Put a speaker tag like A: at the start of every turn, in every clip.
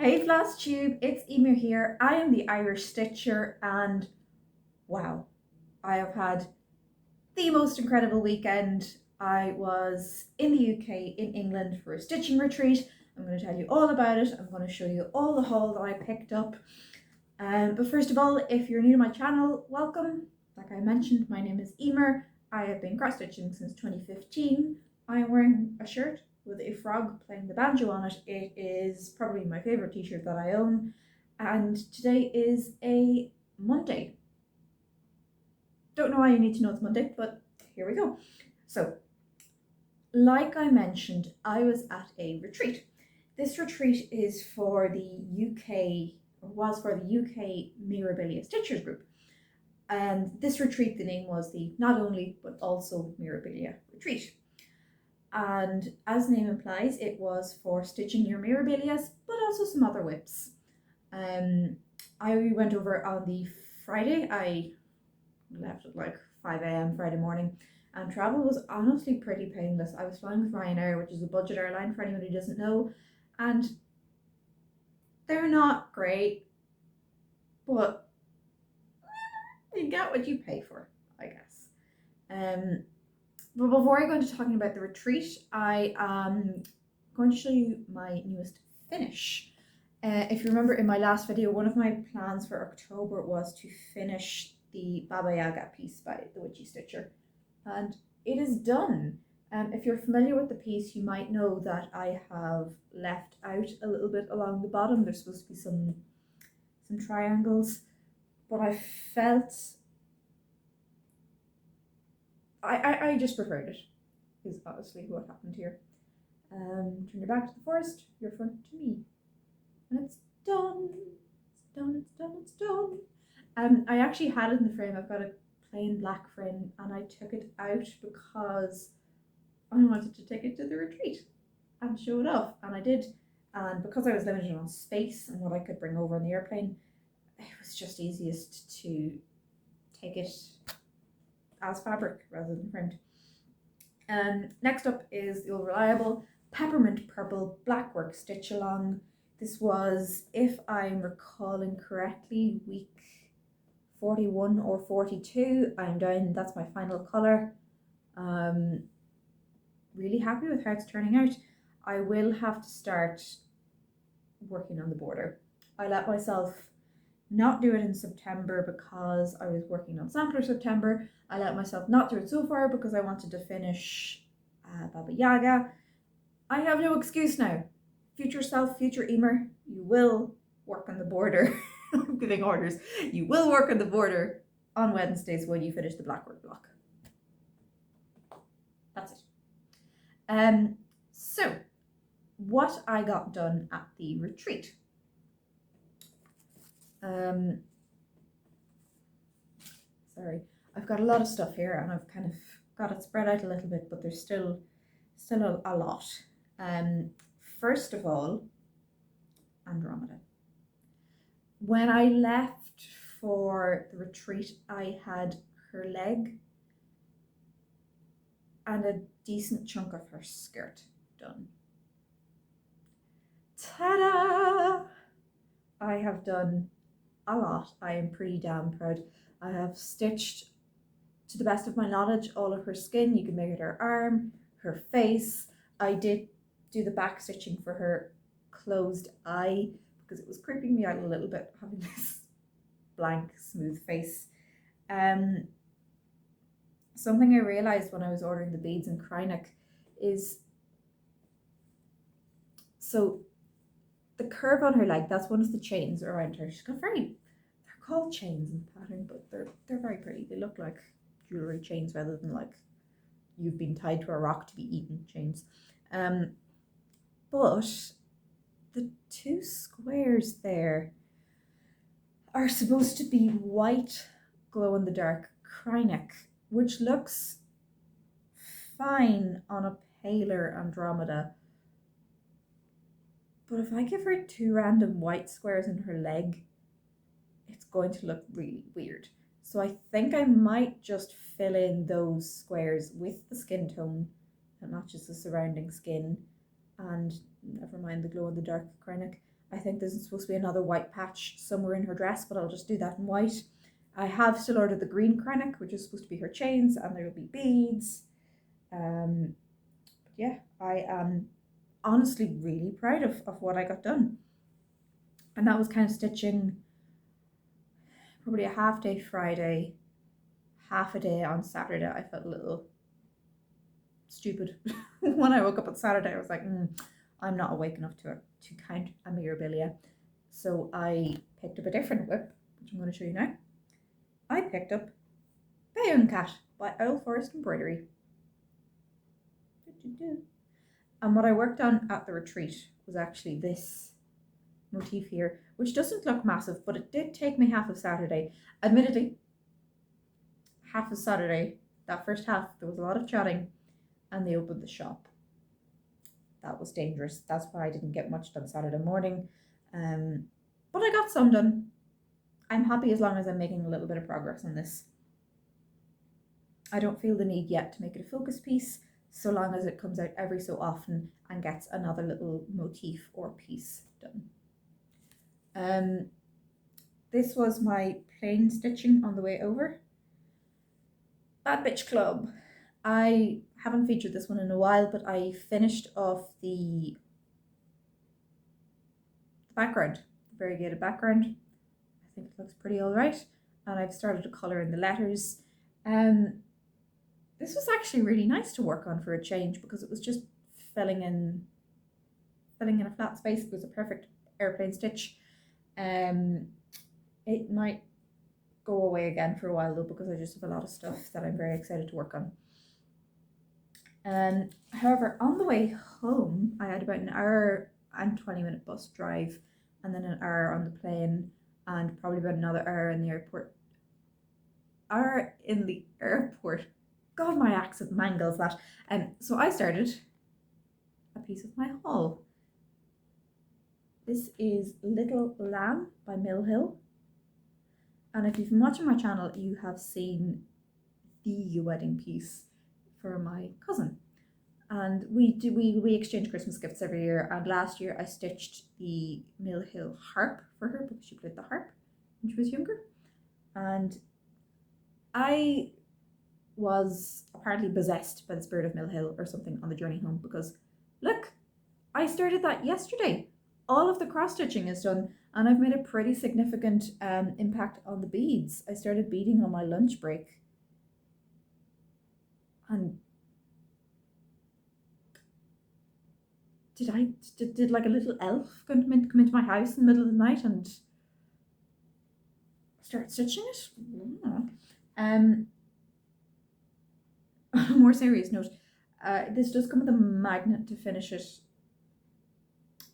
A: Hey Flosstube, it's Emer here. I am the Irish Stitcher and wow, I have had the most incredible weekend. I was in the UK, in England for a stitching retreat. I'm going to tell you all about it. I'm going to show you all the haul that I picked up. But first of all, if you're new to my channel, welcome. Like I mentioned, my name is Emer. I have been cross stitching since 2015. I am wearing a shirt with a frog playing the banjo on it. It is probably my favorite t-shirt that I own. And today is a Monday. Don't know why you need to know it's Monday, but here we go. So, like I mentioned, I was at a retreat. This retreat is for the UK, or was for the UK Mirabilia Stitchers group. And this retreat, the name was the Not Only But Also Mirabilia Retreat. And as the name implies, it was for stitching your Mirabilias, but also some other whips. I went over on the Friday. I left at like 5 a.m. Friday morning, and travel was honestly pretty painless. I was flying with Ryanair, which is a budget airline for anyone who doesn't know, and they're not great, but you get what you pay for, I guess. But before I go into talking about the retreat, I am going to show you my newest finish. If you remember in my last video, one of my plans for October was to finish the Babaga piece by the Witchy Stitcher, and it is done. If you're familiar with the piece, you might know that I have left out a little bit along the bottom. There's supposed to be some triangles, but I felt I just preferred it, is honestly what happened here. Turn your back to the forest, your front to me. And it's done. It's done, it's done, it's done. I actually had it in the frame. I've got a plain black frame, and I took it out because I wanted to take it to the retreat and show it off. And I did. And because I was limited on space and what I could bring over on the airplane, it was just easiest to take it as fabric rather than framed. Next up is the old reliable Peppermint Purple Blackwork Stitch Along. This was, if I'm recalling correctly, week 41 or 42. I'm down, that's my final colour. Really happy with how it's turning out. I will have to start working on the border. I let myself not do it in September because I was working on Sampler September. I let myself not do it so far because I wanted to finish Baba Yaga. I have no excuse now. Future self, future Emer, you will work on the border. I'm giving orders. You will work on the border on Wednesdays when you finish the Blackwork block. That's it. So, what I got done at the retreat. Sorry, I've got a lot of stuff here and I've kind of got it spread out a little bit, but there's still a lot. First of all, Andromeda. When I left for the retreat, I had her leg and a decent chunk of her skirt done. Ta-da! I have done a lot. I am pretty damn proud. I have stitched, to the best of my knowledge, all of her skin. You can make it her arm, her face. I did do the back stitching for her closed eye because it was creeping me out a little bit having this blank, smooth face. Something I realized when I was ordering the beads in Krynic is, so the curve on her leg, that's one of the chains around her. She's got they're called chains in the pattern, but they're very pretty. They look like jewelry chains rather than like you've been tied to a rock to be eaten chains. But the two squares there are supposed to be white glow-in-the-dark Krynic, which looks fine on a paler Andromeda. But if I give her two random white squares in her leg, it's going to look really weird. So I think I might just fill in those squares with the skin tone that matches the surrounding skin, and never mind the glow-in-the-dark Krynic. I think there's supposed to be another white patch somewhere in her dress, but I'll just do that in white. I have still ordered the green krennic, which is supposed to be her chains, and there will be beads. But yeah, I am honestly really proud of what I got done. And that was kind of stitching probably a half day Friday, half a day on Saturday. I felt a little stupid when I woke up on Saturday. I was like, I'm not awake enough to count a Mirabilia. So I picked up a different whip, which I'm going to show you now. I picked up Bayon Cat by Owl Forest Embroidery. And what I worked on at the retreat was actually this motif here, which doesn't look massive, but it did take me half of Saturday. Admittedly, half of Saturday, that first half, there was a lot of chatting, and they opened the shop. That was dangerous. That's why I didn't get much done Saturday morning. But I got some done. I'm happy as long as I'm making a little bit of progress on this. I don't feel the need yet to make it a focus piece, so long as it comes out every so often and gets another little motif or piece done. This was my plain stitching on the way over. Bad Bitch Club. I haven't featured this one in a while, but I finished off the background, the variegated background. I think it looks pretty all right, and I've started to colour in the letters. This was actually really nice to work on for a change because it was just filling in a flat space. It was a perfect airplane stitch. It might go away again for a while though, because I just have a lot of stuff that I'm very excited to work on. However, on the way home, I had about an hour and 20-minute bus drive, and then an hour on the plane, and probably about another hour in the airport. God, my accent mangles that. So I started a piece of my haul. This is Little Lamb by Mill Hill. And if you've been watching my channel, you have seen the wedding piece for my cousin. And we exchange Christmas gifts every year. And last year I stitched the Mill Hill harp for her because she played the harp when she was younger. And I was apparently possessed by the spirit of Mill Hill or something on the journey home, because look, I started that yesterday. All of the cross stitching is done, and I've made a pretty significant impact on the beads. I started beading on my lunch break, and did like a little elf come into my house in the middle of the night and start stitching it? On a more serious note, this does come with a magnet to finish it.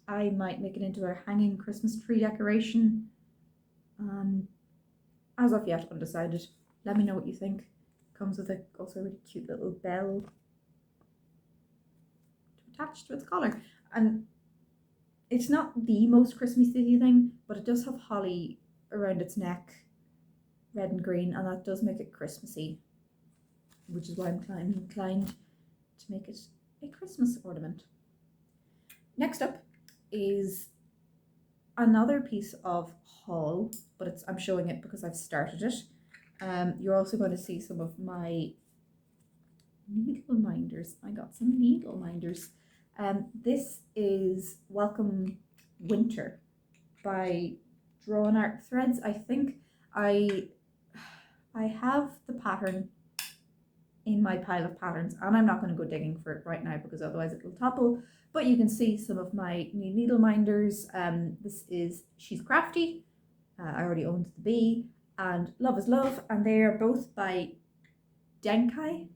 A: I might make it into a hanging Christmas tree decoration. As of yet, undecided. Let me know what you think. Comes with also a really cute little bell to attach to its collar. And it's not the most Christmassy thing, but it does have holly around its neck, red and green, and that does make it Christmassy, which is why I'm inclined to make it a Christmas ornament. Next up is another piece of haul, but I'm showing it because I've started it. You're also going to see some of my Needleminders. I got some Needleminders. This is Welcome Winter by Drawn Art Threads. I think I have the pattern in my pile of patterns, and I'm not going to go digging for it right now because otherwise it will topple, but you can see some of my new Needleminders. This is She's Crafty. I already owned the bee, and Love is Love, and they are both by Denkai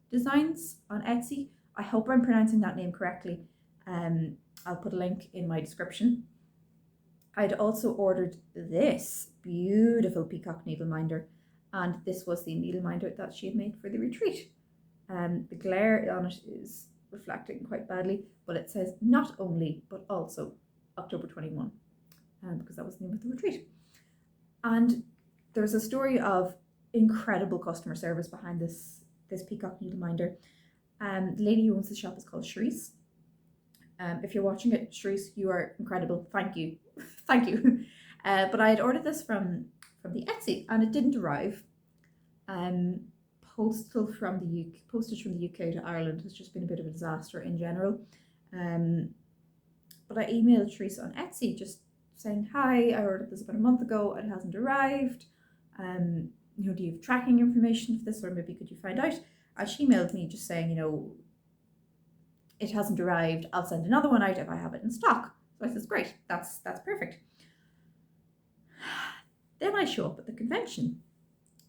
A: Designs on Etsy. I hope I'm pronouncing that name correctly. I'll put a link in my description. I'd also ordered this beautiful peacock needleminder, and this was the needleminder that she had made for the retreat. The glare on it is reflecting quite badly, but it says not only but also October 21, because that was the name of the retreat. And there's a story of incredible customer service behind this peacock needleminder. The lady who owns the shop is called Cherise. If you're watching it, Shreese, you are incredible. Thank you. Thank you. But I had ordered this from the Etsy and it didn't arrive. Postage from the UK to Ireland has just been a bit of a disaster in general. But I emailed Teresa on Etsy just saying, hi, I ordered this about a month ago, it hasn't arrived. Do you have tracking information for this, or maybe could you find out? And she emailed me just saying, it hasn't arrived, I'll send another one out if I have it in stock. So I said, great, that's perfect. Then I show up at the convention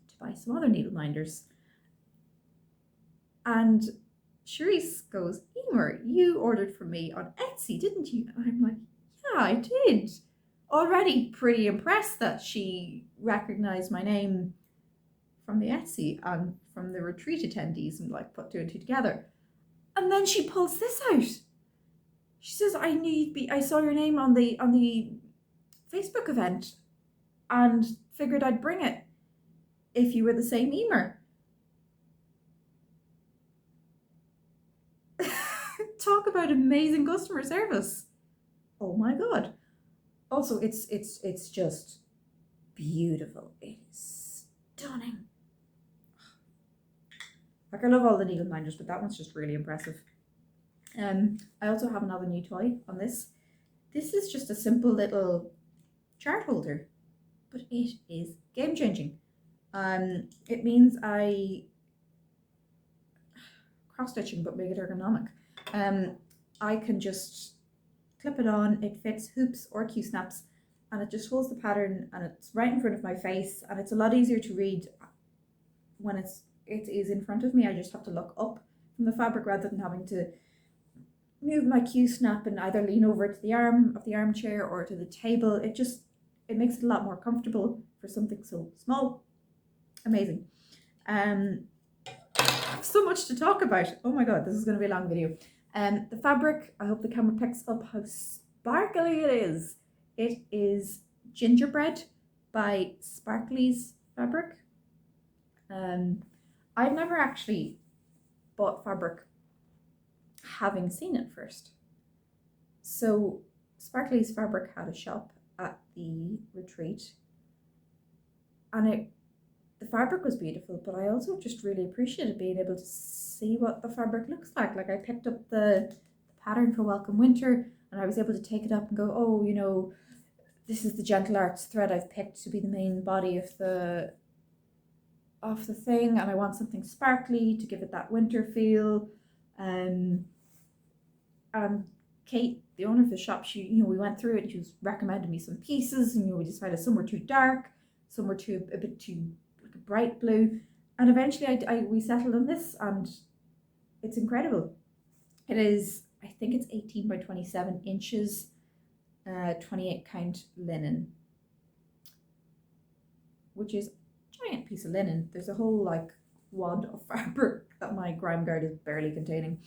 A: to buy some other Needleminders. And Sharice goes, Emer, you ordered from me on Etsy, didn't you? And I'm like, yeah, I did. Already pretty impressed that she recognized my name from the Etsy and from the retreat attendees and like put 2 and 2 together. And then she pulls this out. She says, I saw your name on the Facebook event and figured I'd bring it if you were the same Emer. Talk about amazing customer service. Oh my god. Also, it's just beautiful. It is stunning. Like, I love all the Needleminders, but that one's just really impressive. I also have another new toy on this. This is just a simple little chart holder, but it is game changing. It means I cross stitching, but make it ergonomic. I can just clip it on, it fits hoops or Q-snaps, and it just holds the pattern and it's right in front of my face, and it's a lot easier to read when it is in front of me. I just have to look up from the fabric rather than having to move my Q-snap and either lean over to the arm of the armchair or to the table. It makes it a lot more comfortable for something so small. Amazing. So much to talk about. Oh my god, this is going to be a long video. The fabric, I hope the camera picks up how sparkly it is. It is Gingerbread by Sparkly's Fabric. I've never actually bought fabric having seen it first. So Sparkly's Fabric had a shop at the retreat, and the fabric was beautiful, but I also just really appreciated being able to see what the fabric looks like. Like, I picked up the pattern for Welcome Winter and I was able to take it up and go, oh, this is the Gentle Arts thread I've picked to be the main body of the thing, and I want something sparkly to give it that winter feel. And Kate, the owner of the shop, we went through it and she was recommending me some pieces, and we decided some were too dark, some were a bit too like a bright blue, and eventually we settled on this, and it's incredible. It is, I think it's 18 by 27 inches, 28 count linen, which is a giant piece of linen. There's a whole like wad of fabric that my grime guard is barely containing.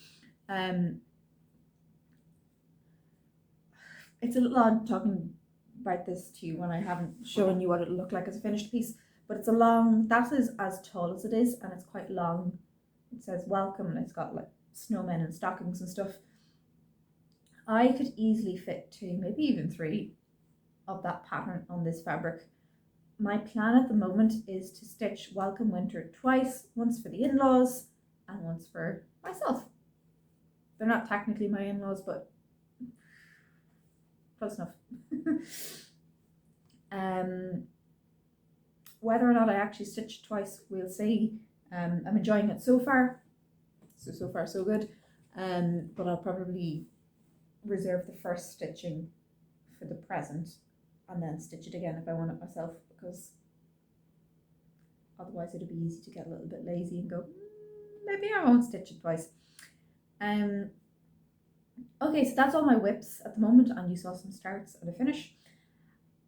A: It's a little odd talking about this to you when I haven't shown you what it'll look like as a finished piece, but it's that is as tall as it is, and it's quite long. It says welcome, and it's got like snowmen and stockings and stuff. I could easily fit 2, maybe even 3 of that pattern on this fabric. My plan at the moment is to stitch Welcome Winter twice, once for the in-laws and once for myself. They're not technically my in-laws, but close enough. Whether or not I actually stitch twice, we'll see. I'm enjoying it so far. So far so good. But I'll probably reserve the first stitching for the present and then stitch it again if I want it myself, because otherwise it'd be easy to get a little bit lazy and go, maybe I won't stitch it twice. Okay, so that's all my whips at the moment, and you saw some starts and a finish.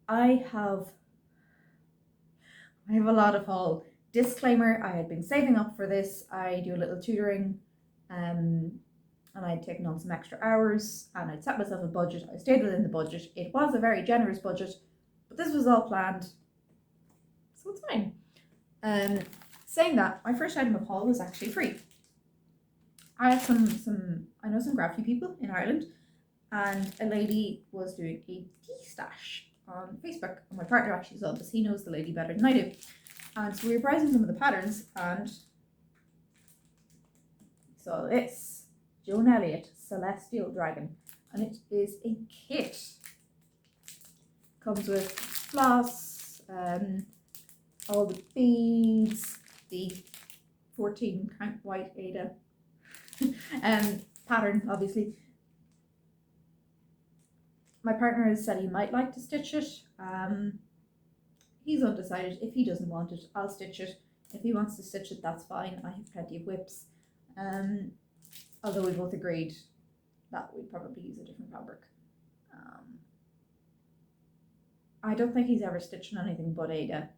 A: I have a lot of haul. Disclaimer, I had been saving up for this. I do a little tutoring, and I'd taken on some extra hours, and I'd set myself a budget. I stayed within the budget. It was a very generous budget, but this was all planned, so it's fine. Saying that, my first item of haul was actually free. I have I know some graphic people in Ireland, and a lady was doing a tea stash on Facebook, and my partner actually saw this. He knows the lady better than I do, and so we were browsing some of the patterns and saw this Joan Elliott Celestial Dragon, and it is a kit. Comes with floss, all the beads, the 14 count white Ada pattern, obviously. My partner has said he might like to stitch it. He's undecided. If he doesn't want it, I'll stitch it. If he wants to stitch it, that's fine. I have plenty of whips. Although we both agreed that we'd probably use a different fabric. I don't think he's ever stitched on anything but Ada.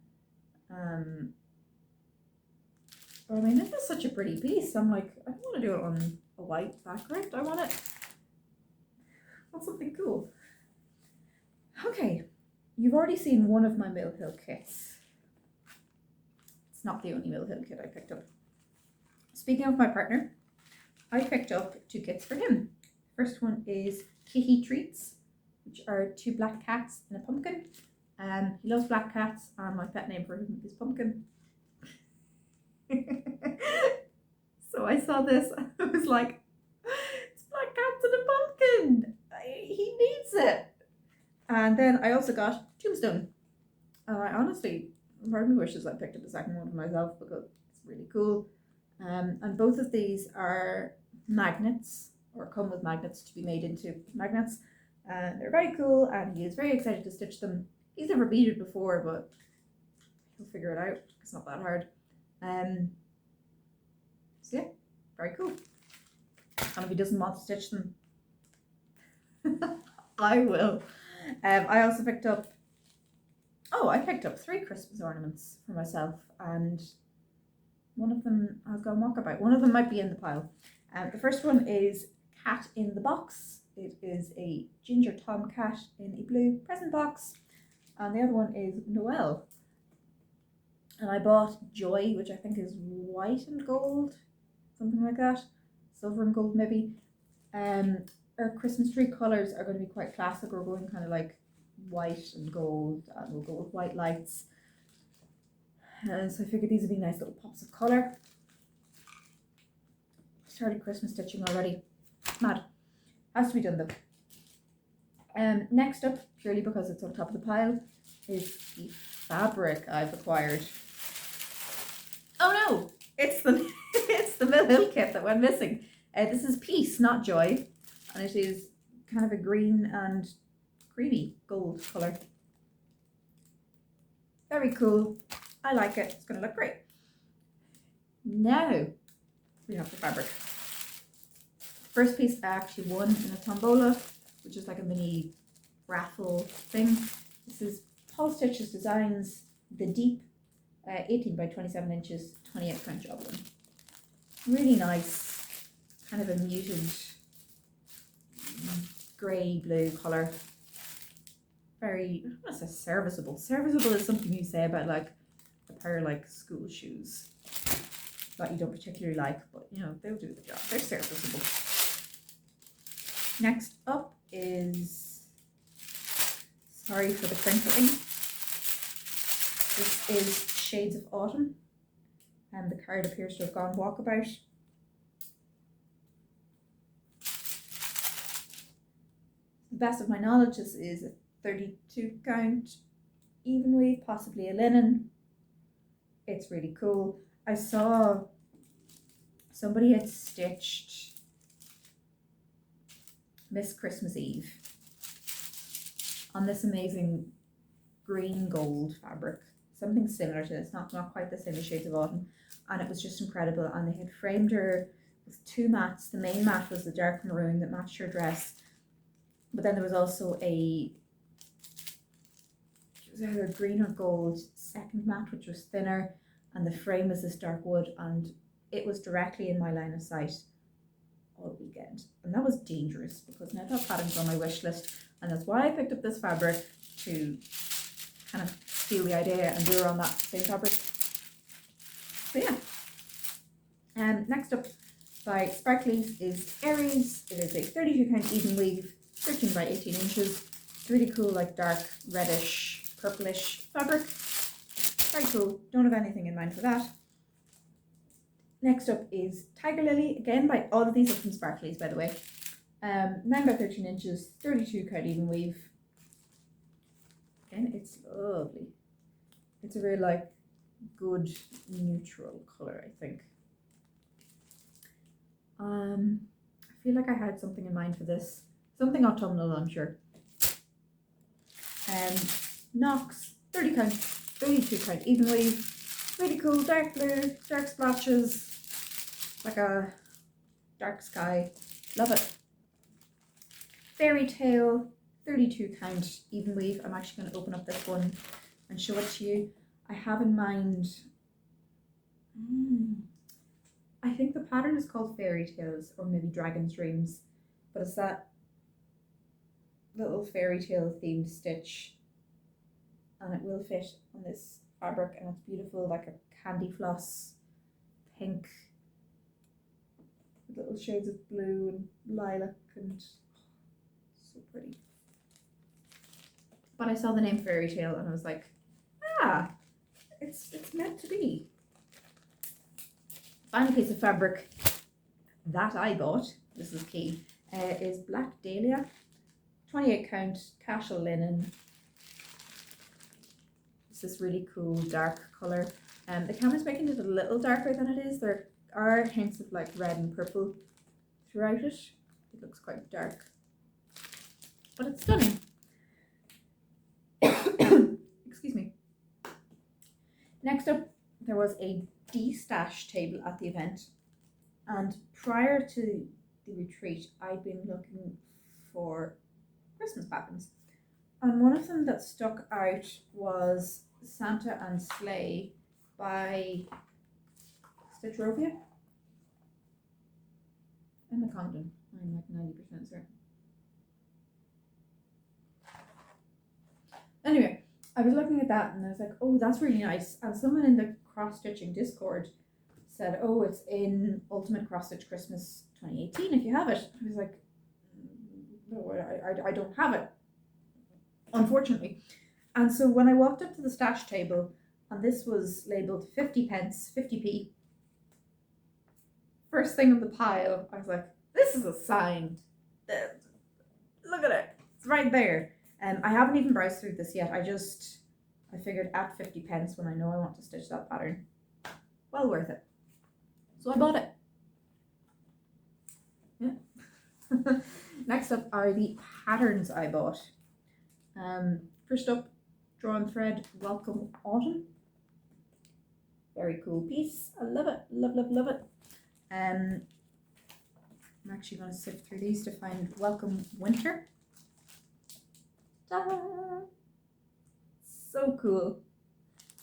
A: But I mean, this is such a pretty piece. I'm like, I don't want to do it on a white background. I want something cool. Okay, you've already seen one of my Mill Hill kits. It's not the only Mill Hill kit I picked up. Speaking of my partner, I picked up 2 kits for him. First one is Kitty Treats, which are 2 black cats and a pumpkin. He loves black cats, and my pet name for him is Pumpkin. So I saw this, and I was like, it's black cats and a pumpkin. He needs it. And then I also got Tombstone. I honestly, part of me wishes I picked up a second one for myself because it's really cool. And both of these are magnets, or come with magnets to be made into magnets. They're very cool, and he is very excited to stitch them. He's never beaded before, but he'll figure it out. It's not that hard. So yeah, very cool. And if he doesn't want to stitch them, I will. I also picked up, I picked up 3 Christmas ornaments for myself, and one of them has gone walkabout. One of them might be in the pile. The first one is Cat in the Box. It is a ginger tomcat in a blue present box. And the other one is Noel. And I bought Joy, which I think is white and gold, something like that. Silver and gold maybe. Our Christmas tree colours are going to be quite classic. We're going kind of like white and gold, and we'll go with white lights. So I figured these would be nice little pops of colour. Started Christmas stitching already. Mad. Has to be done though. Next up, purely because it's on top of the pile, is the fabric I've acquired. Oh no! It's the it's the Mill Hill kit that went missing. This is Peace, not Joy, and it is kind of a green and creamy gold colour. Very cool. I like it. It's going to look great. Now we have the fabric. First piece I actually won in a tombola, which is like a mini raffle thing. This is Paul Stitch's Designs, the Deep, 18 by 27 inches, 28 count joblin. Really nice, kind of a muted grey blue colour. Very, I don't want to say serviceable. Serviceable is something you say about like a pair of like school shoes that you don't particularly like, but you know, they'll do the job. They're serviceable. Next up is, sorry for the crinkling. This is Shades of Autumn, and the card appears to have gone walkabout. To the best of my knowledge, this is a 32 count even weave, possibly a linen. It's really cool. I saw somebody had stitched Miss Christmas Eve on this amazing green gold fabric, something similar to this, not quite the same as Shades of Autumn, and it was just incredible. And they had framed her with 2 mats. The main mat was the dark maroon that matched her dress, but then there was also it was either a green or gold second mat, which was thinner, and the frame was this dark wood, and it was directly in my line of sight all weekend. And that was dangerous because now that pattern's on my wish list, and that's why I picked up this fabric, to kind of steal the idea and do her on that same fabric. So yeah. Next up by Sparklies is Aries. It is a 32 count even weave, 13 by 18 inches. It's really cool, like dark reddish, purplish fabric. Very cool. Don't have anything in mind for that. Next up is Tiger Lily. Again, by all of these are from Sparklies, by the way. 9 by 13 inches, 32 count even weave. Again, it's lovely. It's a real like good neutral color, I think. I feel like I had something in mind for this. Something autumnal, I'm sure. Knox, 30 count, 32 count even weave. Really cool, dark blue, dark splotches, like a dark sky. Love it. Fairy Tale, 32 count even weave. I'm actually going to open up this one and show it to you. I have in mind, I think the pattern is called Fairy Tales or maybe Dragon's Dreams, but it's that little fairy tale themed stitch, and it will fit on this fabric, and it's beautiful, like a candy floss pink with little shades of blue and lilac, and so pretty. But I saw the name Fairy Tale and I was like, ah, it's meant to be. Final piece of fabric that I bought, this is key, is Black Dahlia, 28 count casual linen. It's this really cool dark colour. The camera's making it a little darker than it is. There are hints of like red and purple throughout it. It looks quite dark, but it's stunning. Excuse me. Next up, there was a de-stash table at the event, and prior to the retreat I'd been looking for Christmas patterns, and one of them that stuck out was Santa and Sleigh by Stitcherovia. Emma Condon, I'm like 90% certain. Anyway, I was looking at that and I was like, oh, that's really nice. And someone in the cross-stitching Discord said, oh, it's in Ultimate Cross Stitch Christmas 2018 if you have it. I was like, no, I don't have it, unfortunately. And so when I walked up to the stash table, and this was labelled 50 pence, 50p, first thing on the pile, I was like, this is a sign. Look at it, it's right there. I haven't even browsed through this yet. I figured at 50 pence when I know I want to stitch that pattern, well worth it. So I bought it. Yeah. Next up are the patterns I bought. First up, Drawn Thread Welcome Autumn. Very cool piece. I love it. Love, love, love it. I'm actually going to sift through these to find Welcome Winter. Ta-da! So cool.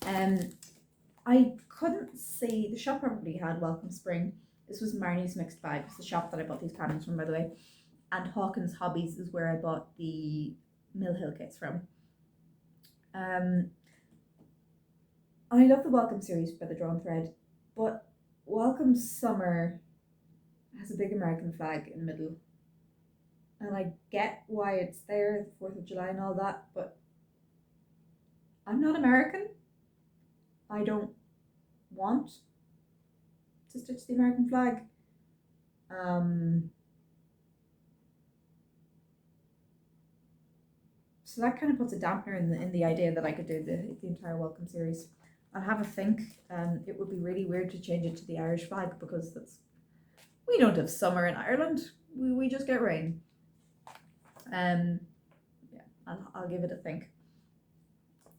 A: I couldn't see, the shop probably had Welcome Spring. This was Marnie's Mixed Bag. It's the shop that I bought these patterns from, by the way. And Hawkins Hobbies is where I bought the Mill Hill kits from. I love the Welcome series by the Drawn Thread, but Welcome Summer has a big American flag in the middle. And I get why it's there, the 4th of July and all that, but I'm not American. I don't want to stitch the American flag. So that kind of puts a dampener in the idea that I could do the entire Welcome series. I'll have a think. It would be really weird to change it to the Irish flag because we don't have summer in Ireland. We just get rain. Yeah, I'll give it a think.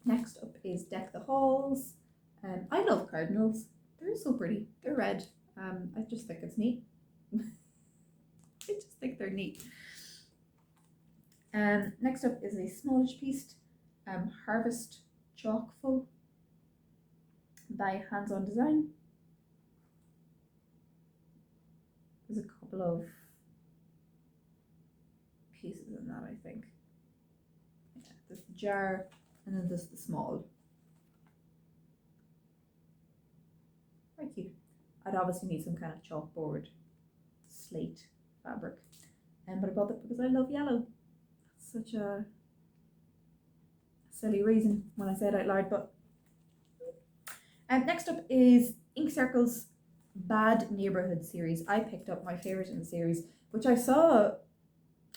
A: Next up is Deck the Halls. I love cardinals. They're so pretty. They're red. I just think it's neat. I just think they're neat. Next up is a smallish piece, Harvest Chalkful by Hands On Design. There's a couple of pieces in that, I think. Yeah, there's the jar and then there's the small. Very cute. I'd obviously need some kind of chalkboard slate fabric. But I bought it because I love yellow. such a silly reason when I say it out loud. But next up is Ink Circle's Bad Neighborhood series. I picked up my favourite in the series, which I saw,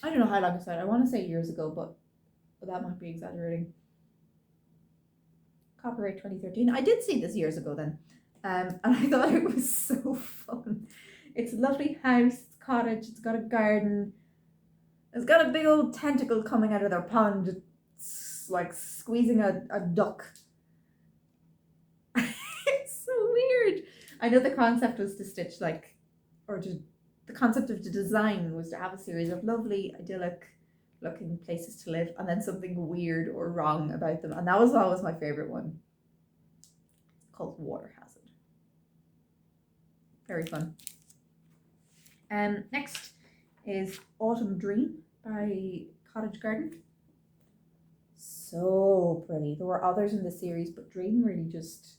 A: I don't know how long I saw it, I want to say years ago, but that might be exaggerating. Copyright 2013. I did see this years ago then, and I thought it was so fun. It's a lovely house, it's a cottage, it's got a garden, it's got a big old tentacle coming out of their pond. It's like squeezing a duck. It's so weird. I know the concept was to stitch the concept of the design was to have a series of lovely, idyllic looking places to live and then something weird or wrong about them. And that was always my favourite one. It's called Water Hazard. Very fun. Next is Autumn Dream by Cottage Garden. So pretty. There were others in the series, but Dream really just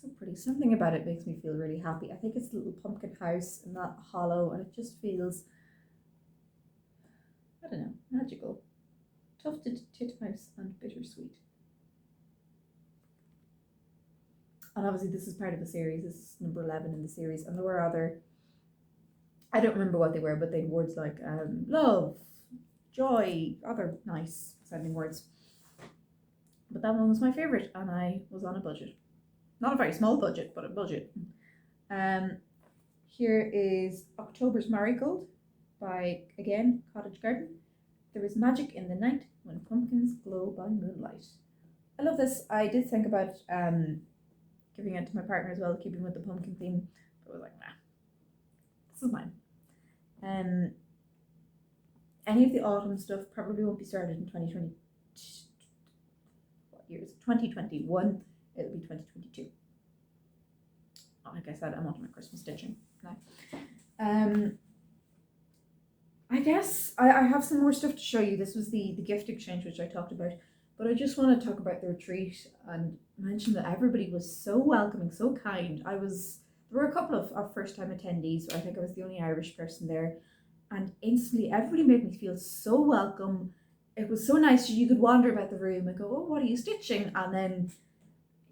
A: so pretty. Something about it makes me feel really happy. I think it's the little pumpkin house in that hollow, and it just feels, I don't know, magical. Tufted titmouse and bittersweet. And obviously this is part of a series. This is number 11 in the series, and there were other, I don't remember what they were, but they had words like love, joy, other nice sounding words. But that one was my favourite, and I was on a budget. Not a very small budget, but a budget. Here is October's Marigold by, again, Cottage Garden. There is magic in the night when pumpkins glow by moonlight. I love this. I did think about giving it to my partner as well, keeping with the pumpkin theme, but I was like, nah, this is mine. Any of the autumn stuff probably won't be started in 2020. What year is it? 2021. It'll be 2022. Like I said, I'm on to my Christmas stitching now. I guess I have some more stuff to show you. This was the gift exchange, which I talked about, but I just want to talk about the retreat and mention that everybody was so welcoming, so kind. There were a couple of first time attendees, so I think I was the only Irish person there, and instantly everybody made me feel so welcome. It was so nice. You could wander about the room and go, oh, what are you stitching? And then,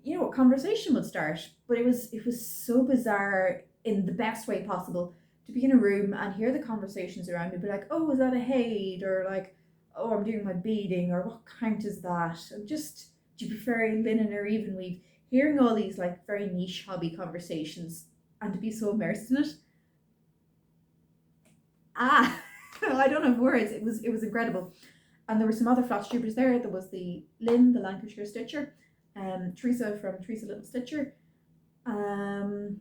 A: you know, a conversation would start. But it was so bizarre in the best way possible to be in a room and hear the conversations around me, be like, oh, is that a Haid? Or like, oh, I'm doing my beading, or what count is that? And just, do you prefer linen or even weave? Hearing all these like very niche hobby conversations and to be so immersed in it. I don't have words. It was incredible. And there were some other flosstubers there. There was the Lynn, the Lancashire Stitcher, Teresa from Teresa Little Stitcher. There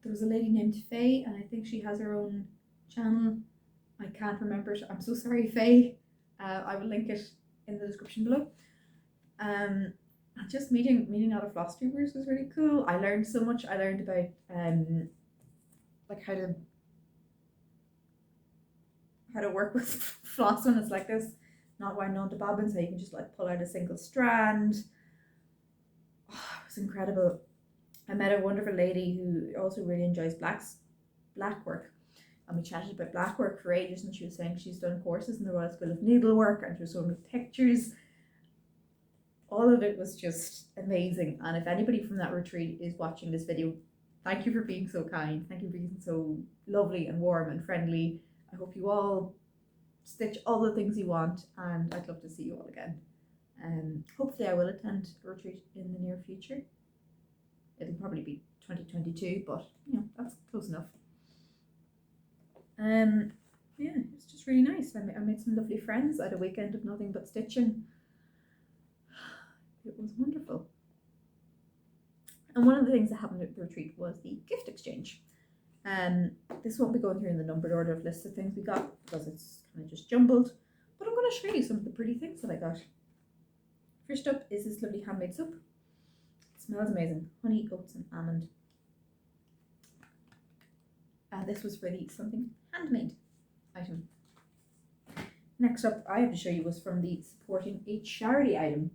A: was a lady named Faye, and I think she has her own channel. I can't remember it. I'm so sorry, Faye. I will link it in the description below. And just meeting other flosstubers was really cool. I learned so much. I learned about like how to work with floss when it's like this, not winding on to bobbins, how you can just like pull out a single strand. Oh, it was incredible. I met a wonderful lady who also really enjoys black work, and we chatted about black work for ages, and she was saying she's done courses in the Royal School of Needlework, and she was showing me pictures. All of it was just amazing. And if anybody from that retreat is watching this video, thank you for being so kind. Thank you for being so lovely and warm and friendly. I hope you all stitch all the things you want, and I'd love to see you all again. Hopefully I will attend a retreat in the near future. It'll probably be 2022, but you know, that's close enough. Yeah, it's just really nice. I made some lovely friends. I had a weekend of nothing but stitching. It was wonderful. And one of the things that happened at the retreat was the gift exchange. This won't be going through in the numbered order of lists of things we got because it's kind of just jumbled, but I'm going to show you some of the pretty things that I got. First up is this lovely handmade soap. It smells amazing. Honey, oats and almond. This was for the something handmade item. Next up I have to show you was from the supporting a charity item.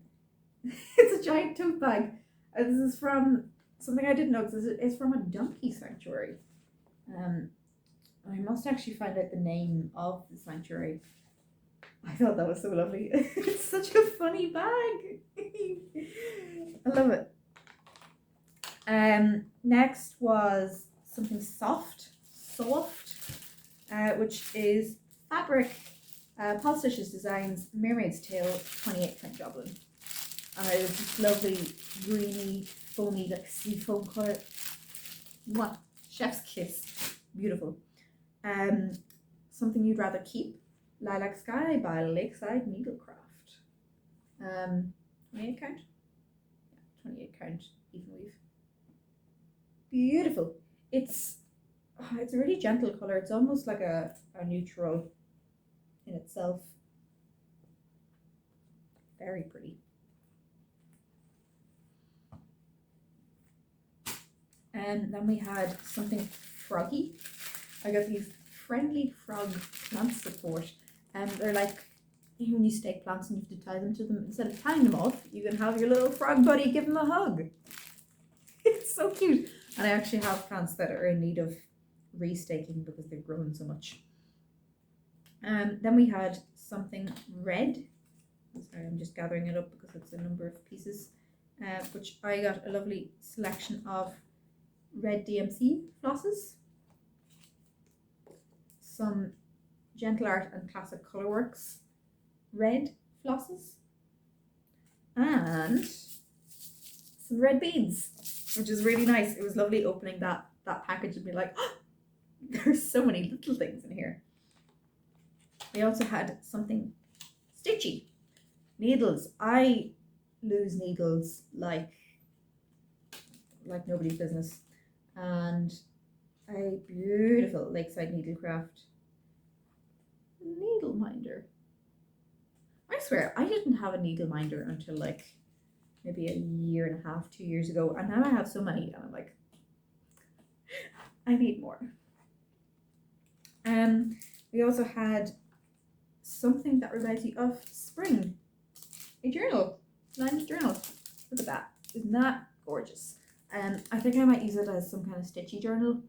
A: It's a giant tote bag. This is from something I didn't know. It's from a donkey sanctuary. And I must actually find out the name of the sanctuary. I thought that was so lovely. It's such a funny bag. I love it. Next was something soft, which is fabric. Paul Stitches Designs Mermaid's Tail 28 Count Goblin. And it was this lovely, greeny, foamy, like sea foam colour. Mwah! Chef's kiss. Beautiful. Something you'd rather keep. Lilac Sky by Lakeside Needlecraft. 28 count? Yeah, 28 count even weave. Beautiful. It's a really gentle colour. It's almost like a neutral in itself. Very pretty. And then we had something froggy. I got these friendly frog plant support. And they're like, you know, when you stake plants and you have to tie them to them, instead of tying them off, you can have your little frog buddy give them a hug. It's so cute. And I actually have plants that are in need of restaking because they've grown so much. Then we had something red. Sorry, I'm just gathering it up because it's a number of pieces. Which I got a lovely selection of red DMC flosses. Some Gentle Art and Classic Colourworks red flosses. And some red beads, which is really nice. It was lovely opening that package and be like, oh, there's so many little things in here. We also had something stitchy. Needles. I lose needles like nobody's business. And a beautiful Lakeside Needlecraft Needleminder. I swear, I didn't have a Needleminder until like maybe a year and a half, 2 years ago. And now I have so many and I'm like, I need more. We also had something that reminds you of spring. A journal. Lined journal. Look at that. Isn't that gorgeous? I think I might use it as some kind of stitchy journal.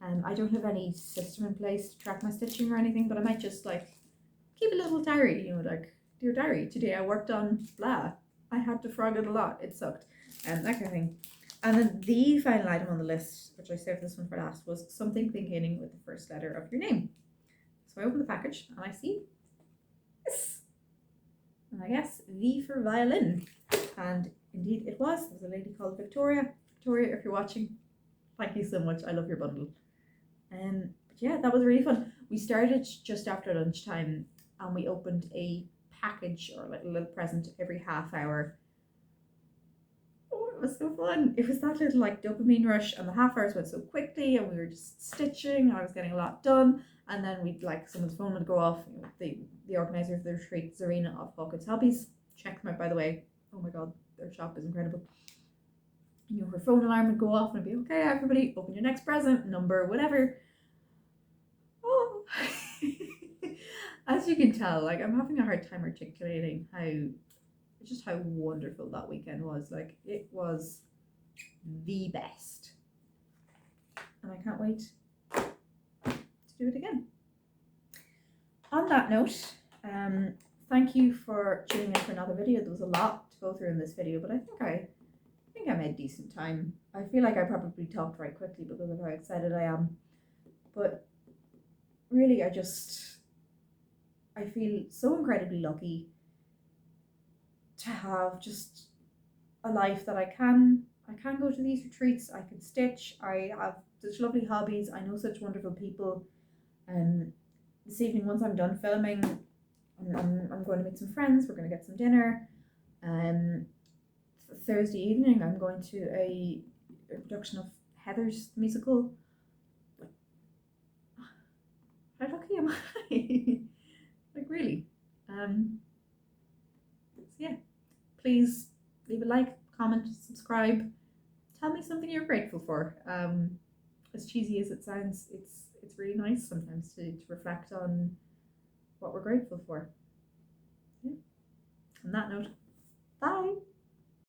A: I don't have any system in place to track my stitching or anything, but I might just like keep a little diary, you know, like, dear diary, today I worked on blah. I had to frog it a lot. It sucked. That kind of thing. And then the final item on the list, which I saved this one for last, was something beginning with the first letter of your name. So I open the package and I see this. And I guess V for violin. And indeed it was. There's a lady called Victoria. Victoria, if you're watching, thank you so much. I love your bundle. But yeah, that was really fun. We started just after lunchtime and we opened a package or like a little present every half hour. Oh, it was so fun. It was that little like dopamine rush and the half hours went so quickly and we were just stitching. I was getting a lot done. And then we'd like someone's phone would go off. The organizer of the retreat, Zarina of Hawkins Hobbies. Check them out, by the way. Oh my god, their shop is incredible. You know, her phone alarm would go off and it'd be, okay, everybody, open your next present, number, whatever. Oh, as you can tell, like I'm having a hard time articulating how wonderful that weekend was. Like it was the best, and I can't wait to do it again. On that note, thank you for tuning in for another video. There was a lot to go through in this video, but I think I made decent time. I feel like I probably talked right quickly because of how excited I am. But really, I feel so incredibly lucky to have just a life that I can go to these retreats, I can stitch, I have such lovely hobbies, I know such wonderful people. This evening, once I'm done filming, I'm going to meet some friends, we're going to get some dinner. Thursday evening I'm going to a production of Heather's musical. How lucky am I? Like really. So yeah, please leave a like, comment, subscribe, tell me something you're grateful for. As cheesy as it sounds, it's really nice sometimes to reflect on what we're grateful for. Yeah. On that note, bye.